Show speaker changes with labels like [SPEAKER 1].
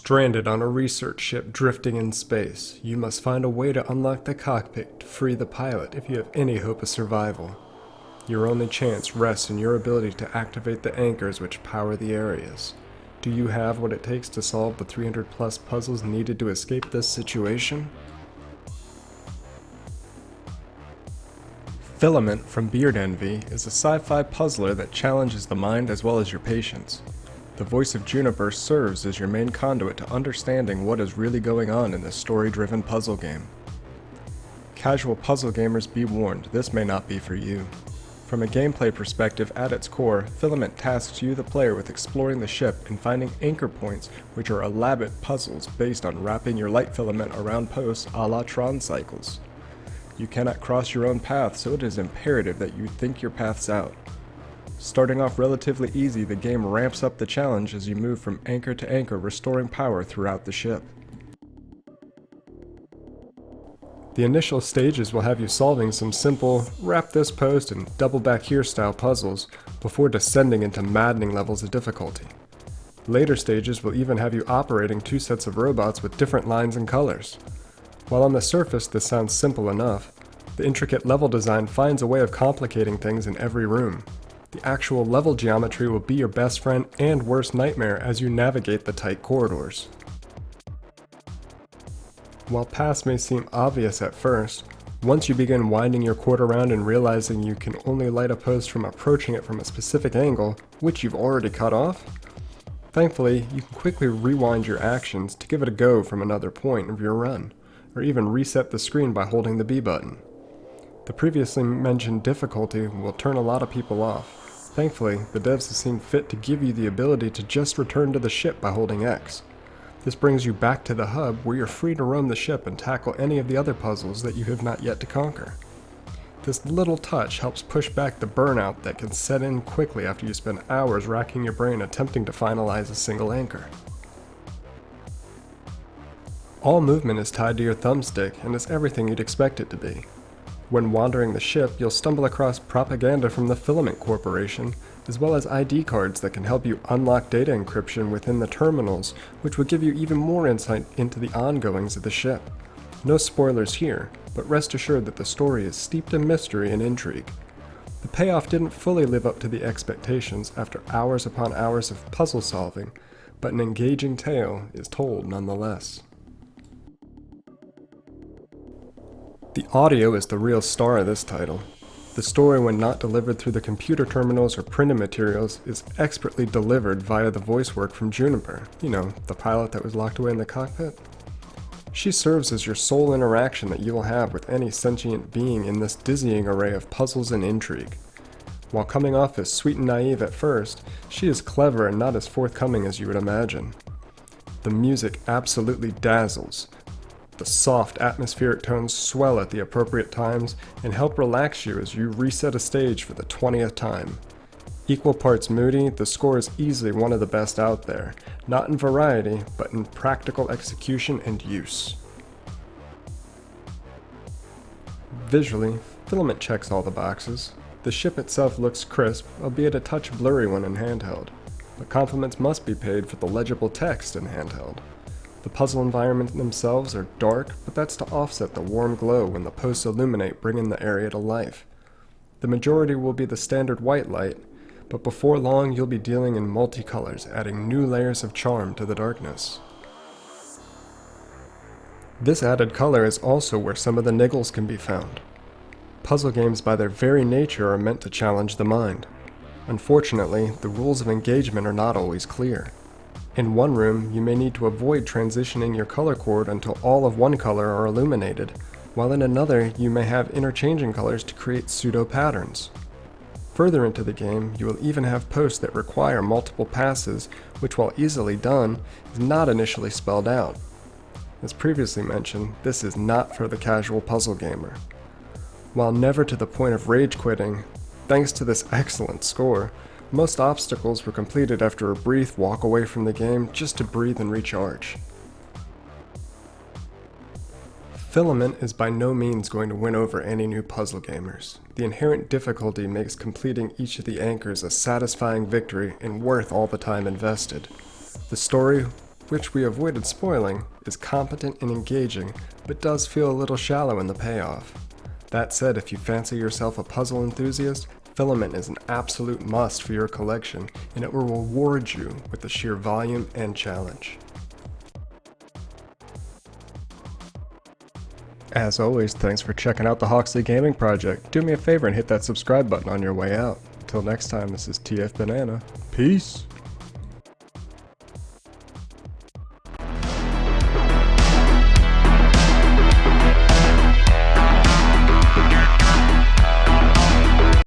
[SPEAKER 1] Stranded on a research ship drifting in space, you must find a way to unlock the cockpit to free the pilot if you have any hope of survival. Your only chance rests in your ability to activate the anchors which power the areas. Do you have what it takes to solve the 300 plus puzzles needed to escape this situation? Filament from Beard Envy is a sci-fi puzzler that challenges the mind as well as your patience. The voice of Juniper serves as your main conduit to understanding what is really going on in this story-driven puzzle game. Casual puzzle gamers, be warned, this may not be for you. From a gameplay perspective, at its core, Filament tasks you the player with exploring the ship and finding anchor points, which are elaborate puzzles based on wrapping your light filament around posts a la Tron cycles. You cannot cross your own path, so it is imperative that you think your paths out. Starting off relatively easy, the game ramps up the challenge as you move from anchor to anchor, restoring power throughout the ship. The initial stages will have you solving some simple, wrap this post and double back here style puzzles before descending into maddening levels of difficulty. Later stages will even have you operating two sets of robots with different lines and colors. While on the surface this sounds simple enough, the intricate level design finds a way of complicating things in every room. The actual level geometry will be your best friend and worst nightmare as you navigate the tight corridors. While paths may seem obvious at first, once you begin winding your cord around and realizing you can only light a post from approaching it from a specific angle, which you've already cut off, thankfully you can quickly rewind your actions to give it a go from another point of your run, or even reset the screen by holding the B button. The previously mentioned difficulty will turn a lot of people off. Thankfully, the devs have seen fit to give you the ability to just return to the ship by holding X. This brings you back to the hub where you're free to roam the ship and tackle any of the other puzzles that you have not yet to conquer. This little touch helps push back the burnout that can set in quickly after you spend hours racking your brain attempting to finalize a single anchor. All movement is tied to your thumbstick and is everything you'd expect it to be. When wandering the ship, you'll stumble across propaganda from the Filament Corporation, as well as ID cards that can help you unlock data encryption within the terminals, which will give you even more insight into the ongoings of the ship. No spoilers here, but rest assured that the story is steeped in mystery and intrigue. The payoff didn't fully live up to the expectations after hours upon hours of puzzle solving, but an engaging tale is told nonetheless. The audio is the real star of this title. The story, when not delivered through the computer terminals or printed materials, is expertly delivered via the voice work from Juniper, the pilot that was locked away in the cockpit. She serves as your sole interaction that you will have with any sentient being in this dizzying array of puzzles and intrigue. While coming off as sweet and naive at first, she is clever and not as forthcoming as you would imagine. The music absolutely dazzles. The soft, atmospheric tones swell at the appropriate times and help relax you as you reset a stage for the 20th time. Equal parts moody, the score is easily one of the best out there, not in variety, but in practical execution and use. Visually, Filament checks all the boxes. The ship itself looks crisp, albeit a touch blurry when in handheld, but compliments must be paid for the legible text in handheld. The puzzle environments themselves are dark, but that's to offset the warm glow when the posts illuminate, bringing the area to life. The majority will be the standard white light, but before long you'll be dealing in multicolors, adding new layers of charm to the darkness. This added color is also where some of the niggles can be found. Puzzle games by their very nature are meant to challenge the mind. Unfortunately, the rules of engagement are not always clear. In one room, you may need to avoid transitioning your color cord until all of one color are illuminated, while in another you may have interchanging colors to create pseudo-patterns. Further into the game, you will even have posts that require multiple passes, which while easily done, is not initially spelled out. As previously mentioned, this is not for the casual puzzle gamer. While never to the point of rage quitting, thanks to this excellent score, most obstacles were completed after a brief walk away from the game just to breathe and recharge. Filament is by no means going to win over any new puzzle gamers. The inherent difficulty makes completing each of the anchors a satisfying victory and worth all the time invested. The story, which we avoided spoiling, is competent and engaging, but does feel a little shallow in the payoff. That said, if you fancy yourself a puzzle enthusiast, Filament is an absolute must for your collection, and it will reward you with the sheer volume and challenge. As always, thanks for checking out the Hawksley Gaming Project. Do me a favor and hit that subscribe button on your way out. Until next time, this is TF Banana. Peace!